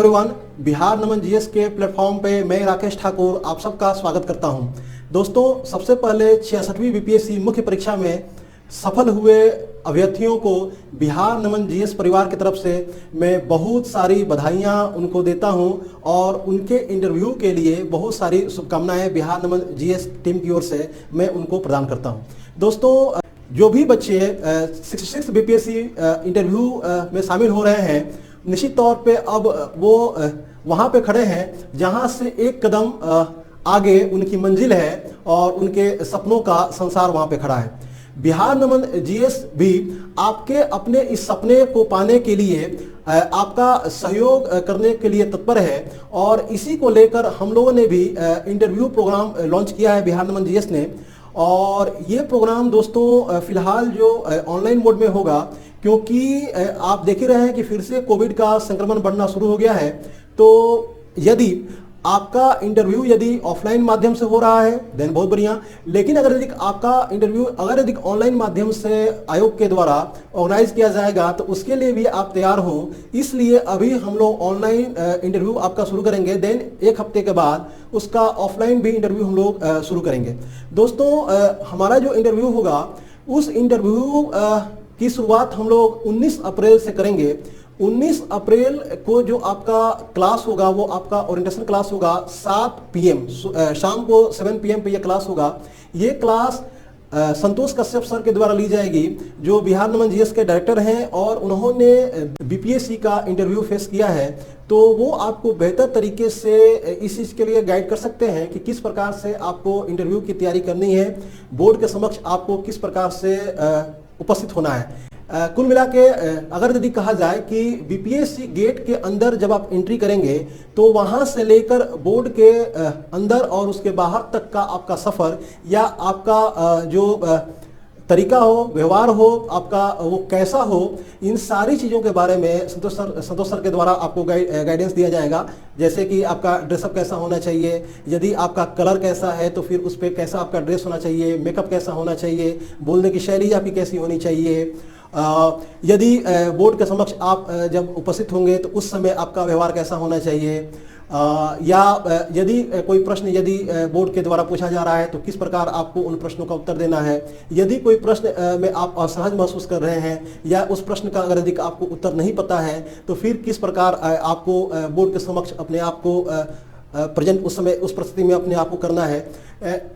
Everyone, Bihar नमन GS के platform पे मैं राकेश ठाकुर आप सबका स्वागत करता हूं। दोस्तों, सबसे पहले 66वीं बीपीएससी मुख्य परीक्षा में सफल हुए अभ्यर्थियों को बिहार नमन जीएस परिवार की तरफ से मैं बहुत सारी बधाइयां उनको देता हूं और उनके इंटरव्यू के लिए बहुत सारी शुभकामनाएं बिहार नमन जीएस टीम की ओर से मैं उनको प्रदान करता हूं। दोस्तों, जो भी बच्चे 66 बीपीएससी इंटरव्यू में शामिल हो रहे हैं, निश्चित तौर पे अब वो वहाँ पे खड़े हैं जहाँ से एक कदम आगे उनकी मंजिल है और उनके सपनों का संसार वहाँ पे खड़ा है। बिहार नमन जीएस भी आपके अपने इस सपने को पाने के लिए आपका सहयोग करने के लिए तत्पर है और इसी को लेकर हम लोगों ने भी इंटरव्यू प्रोग्राम लॉन्च किया है बिहार नमन जीएस ने। और ये प्रोग्राम दोस्तों फिलहाल जो ऑनलाइन मोड में होगा, क्योंकि आप देख ही रहे हैं कि फिर से कोविड का संक्रमण बढ़ना शुरू हो गया है। तो यदि आपका इंटरव्यू यदि ऑफलाइन माध्यम से हो रहा है देन बहुत बढ़िया, लेकिन अगर यदि आपका इंटरव्यू यदि ऑनलाइन माध्यम से आयोग के द्वारा ऑर्गेनाइज किया जाएगा तो उसके लिए भी आप तैयार हो। इसलिए अभी हम लोग ऑनलाइन इंटरव्यू आपका शुरू करेंगे, देन एक हफ्ते के बाद उसका ऑफलाइन भी इंटरव्यू हम लोग शुरू करेंगे। दोस्तों, हमारा जो इंटरव्यू होगा उस इंटरव्यू की शुरुआत हम लोग 19 अप्रैल से करेंगे। 19 अप्रैल को जो आपका क्लास होगा वो आपका ओरिएंटेशन क्लास होगा 7 PM शाम को 7 PM पे ये क्लास होगा। ये क्लास संतोष कश्यप सर के द्वारा ली जाएगी, जो बिहार नमन जीएस के डायरेक्टर हैं और उन्होंने बीपीएससी का इंटरव्यू फेस किया है। तो वो आपको बेहतर तरीके से इस चीज़ के लिए गाइड कर सकते हैं कि किस प्रकार से आपको इंटरव्यू की तैयारी करनी है, बोर्ड के समक्ष आपको किस प्रकार से उपस्थित होना है। कुल मिला के अगर यदि कहा जाए कि बीपीएससी गेट के अंदर जब आप एंट्री करेंगे तो वहां से लेकर बोर्ड के अंदर और उसके बाहर तक का आपका सफर या आपका जो तरीका हो, व्यवहार हो, आपका वो कैसा हो, इन सारी चीज़ों के बारे में संतोष सर के द्वारा आपको गाइडेंस दिया जाएगा। जैसे कि आपका ड्रेसअप कैसा होना चाहिए, यदि आपका कलर कैसा है तो फिर उस पर कैसा आपका ड्रेस होना चाहिए, मेकअप कैसा होना चाहिए, बोलने की शैली आपकी कैसी होनी चाहिए। यदि बोर्ड के समक्ष आप जब उपस्थित होंगे तो उस समय आपका व्यवहार कैसा होना चाहिए, या यदि कोई प्रश्न यदि बोर्ड के द्वारा पूछा जा रहा है तो किस प्रकार आपको उन प्रश्नों का उत्तर देना है। यदि कोई प्रश्न में आप असहज महसूस कर रहे हैं या उस प्रश्न का अगर यदि आपको उत्तर नहीं पता है तो फिर किस प्रकार आपको बोर्ड के समक्ष अपने आप को प्रेजेंट उस समय उस परिस्थिति में अपने आप को करना है।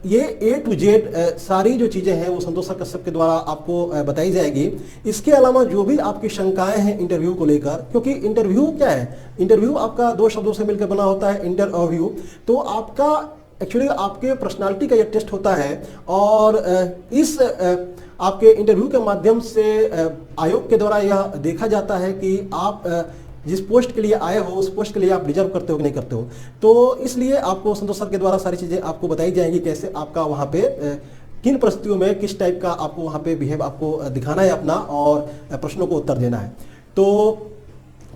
ये A to Z सारी जो चीज़ें हैं वो संतोष कश्यप के द्वारा आपको बताई जाएगी। इसके अलावा जो भी आपकी शंकाएं हैं इंटरव्यू को लेकर, क्योंकि इंटरव्यू क्या है, इंटरव्यू आपका दो शब्दों से मिलकर बना होता है, इंटरव्यू। तो आपका एक्चुअली आपके पर्सनालिटी का ये टेस्ट होता है और इस आपके इंटरव्यू के माध्यम से आयोग के द्वारा यह देखा जाता है कि आप जिस पोस्ट के लिए आए हो उस पोस्ट के लिए आप डिजर्व करते हो कि नहीं करते हो। तो इसलिए आपको संतोष सर के द्वारा सारी चीज़ें आपको बताई जाएंगी, कैसे आपका वहाँ पे किन परिस्थितियों में किस टाइप का आपको वहाँ पे बिहेव आपको दिखाना है अपना और प्रश्नों को उत्तर देना है। तो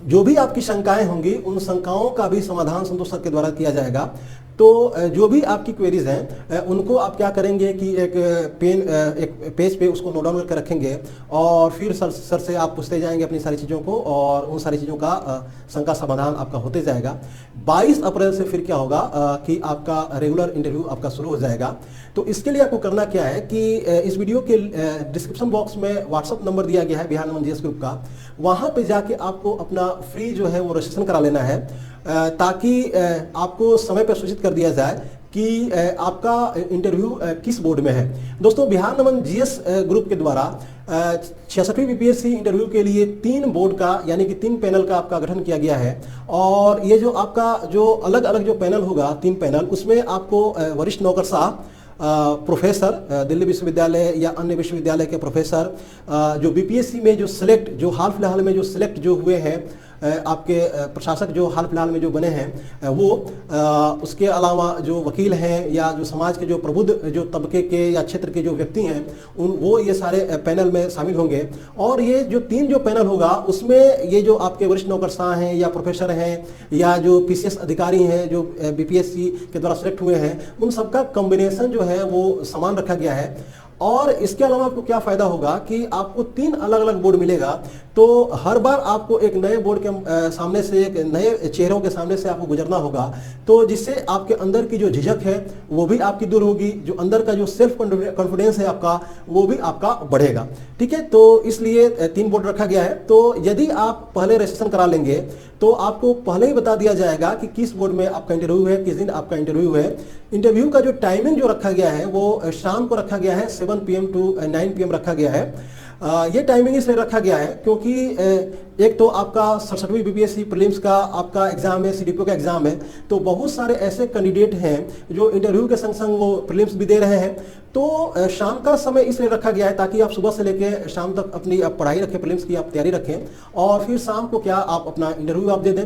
जो भी आपकी शंकाएं होंगी उन शंकाओं का भी समाधान संतोष सर के द्वारा किया जाएगा। तो जो भी आपकी क्वेरीज हैं उनको आप क्या करेंगे कि एक पेज पे उसको नोट डाउन करके रखेंगे और फिर सर से आप पूछते जाएंगे अपनी सारी चीज़ों को और उन सारी चीज़ों का शंका समाधान आपका होते जाएगा। 22 अप्रैल से फिर क्या होगा कि आपका रेगुलर इंटरव्यू आपका शुरू हो जाएगा। तो इसके लिए आपको करना क्या है कि इस वीडियो के डिस्क्रिप्शन बॉक्स में व्हाट्सअप नंबर दिया गया है बिहार नमन जीएस ग्रुप का, वहाँ पे जाके आपको अपना फ्री जो है वो रजिस्ट्रेशन करा लेना है, ताकि आपको समय पर सूचित कर दिया जाए कि आपका इंटरव्यू किस बोर्ड में है। दोस्तों, बिहार नमन जीएस ग्रुप के द्वारा 66वीं बीपीएससी इंटरव्यू के लिए 3 बोर्ड का यानी कि 3 पैनल का आपका गठन किया गया है। और ये जो आपका जो अलग अलग जो पैनल होगा 3 पैनल, उसमें आपको वरिष्ठ नौकरशाह, प्रोफेसर दिल्ली विश्वविद्यालय या अन्य विश्वविद्यालय के प्रोफेसर, जो बीपीएससी में जो सिलेक्ट जो हाल फिलहाल में जो सिलेक्ट जो हुए हैं आपके प्रशासक जो हाल फिलहाल में जो बने हैं वो, उसके अलावा जो वकील हैं या जो समाज के जो प्रबुद्ध जो तबके के या क्षेत्र के जो व्यक्ति हैं वो ये सारे पैनल में शामिल होंगे। और ये जो 3 जो पैनल होगा उसमें ये जो आपके वरिष्ठ नौकरशाह हैं या प्रोफेसर हैं या जो पीसीएस अधिकारी हैं जो बीपीएससी के द्वारा सिलेक्ट हुए हैं, उन सबका कॉम्बिनेशन जो है वो समान रखा गया है। और इसके अलावा आपको क्या फायदा होगा कि आपको 3 अलग अलग बोर्ड मिलेगा। तो हर बार आपको एक नए बोर्ड के सामने से, एक नए चेहरों के सामने से आपको गुजरना होगा, तो जिससे आपके अंदर की जो झिझक है वो भी आपकी दूर होगी, जो अंदर का जो सेल्फ कॉन्फिडेंस है आपका वो भी आपका बढ़ेगा। ठीक है, तो इसलिए 3 बोर्ड रखा गया है। तो यदि आप पहले रजिस्ट्रेशन करा लेंगे तो आपको पहले ही बता दिया जाएगा कि किस बोर्ड में आपका इंटरव्यू है, किस दिन आपका इंटरव्यू है। इंटरव्यू का जो टाइमिंग जो रखा गया है वो शाम को रखा गया है, 7 PM to 9 PM रखा गया है। ये टाइमिंग इसलिए रखा गया है क्योंकि एक तो आपका 67वीं बीपीएससी प्रीलिम्स का आपका एग्जाम है, सीडीपीओ का एग्जाम है, तो बहुत सारे ऐसे कैंडिडेट हैं जो इंटरव्यू के संग संग वो प्रीलिम्स भी दे रहे हैं। तो शाम का समय इसलिए रखा गया है ताकि आप सुबह से लेकर शाम तक अपनी पढ़ाई रखें, प्रीलिम्स की आप तैयारी रखें, और फिर शाम को क्या आप अपना इंटरव्यू आप दे दें।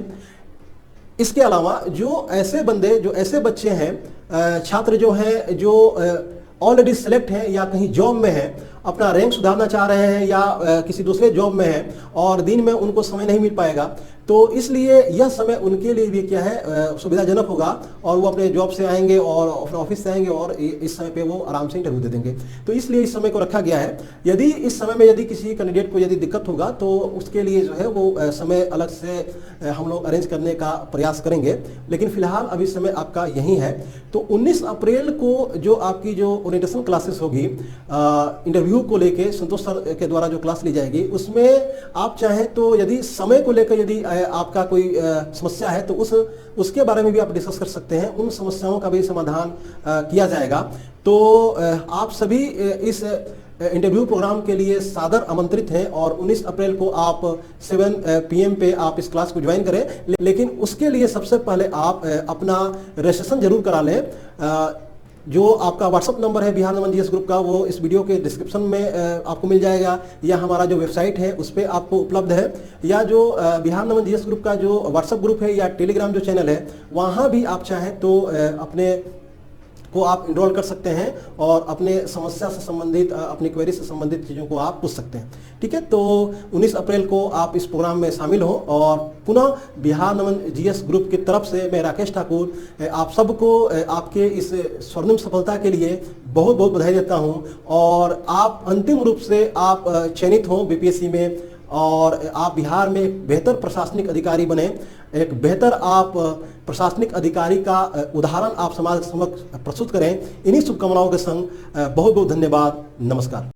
इसके अलावा जो ऐसे बंदे, जो ऐसे बच्चे हैं, छात्र जो हैं, जो ऑलरेडी सेलेक्ट हैं या कहीं जॉब में हैं, अपना रैंक सुधारना चाह रहे हैं या किसी दूसरे जॉब में हैं और दिन में उनको समय नहीं मिल पाएगा, तो इसलिए यह समय उनके लिए भी क्या है, सुविधाजनक होगा, और वो अपने जॉब से आएंगे और अपने ऑफिस से आएंगे और इस समय पे वो आराम से इंटरव्यू दे देंगे। तो इसलिए इस समय को रखा गया है। यदि इस समय में यदि किसी कैंडिडेट को यदि दिक्कत होगा तो उसके लिए जो है वो समय अलग से हम लोग अरेंज करने का प्रयास करेंगे, लेकिन फिलहाल अभी समय आपका यही है। तो 19 अप्रैल को जो आपकी जो ओरिएंटेशन क्लासेस होगी इंटरव्यू को लेके, संतोष सर के द्वारा जो क्लास ली जाएगी, उसमें आप चाहें तो यदि समय को लेकर यदि आपका कोई समस्या है तो उसके बारे में भी आप डिस्कस कर सकते हैं, उन समस्याओं का भी समाधान किया जाएगा। तो आप सभी इस इंटरव्यू प्रोग्राम के लिए सादर आमंत्रित हैं और 19 अप्रैल को आप 7 PM पे आप इस क्लास को ज्वाइन करें। लेकिन उसके लिए सबसे पहले आप अपना रजिस्ट्रेशन जरूर करा लें। जो आपका व्हाट्सअप नंबर है बिहार नमन जीएस ग्रुप का, वो इस वीडियो के डिस्क्रिप्शन में आपको मिल जाएगा, या हमारा जो वेबसाइट है उस पर आपको उपलब्ध है, या जो बिहार नमन जीएस ग्रुप का जो व्हाट्सअप ग्रुप है या टेलीग्राम जो चैनल है वहाँ भी आप चाहें तो अपने को आप इनरोल कर सकते हैं और अपने समस्या से संबंधित, अपनी क्वेरी से संबंधित चीज़ों को आप पूछ सकते हैं। ठीक है, तो 19 अप्रैल को आप इस प्रोग्राम में शामिल हो। और पुनः बिहार नमन जीएस ग्रुप की तरफ से मैं राकेश ठाकुर आप सबको आपके इस स्वर्णिम सफलता के लिए बहुत बहुत बधाई देता हूं, और आप अंतिम रूप से आप चयनित हो बीपीएससी में, और आप बिहार में एक बेहतर प्रशासनिक अधिकारी बने, एक बेहतर आप प्रशासनिक अधिकारी का उदाहरण आप समाज समक्ष प्रस्तुत करें। इन्हीं शुभकामनाओं के संग बहुत बहुत धन्यवाद। नमस्कार।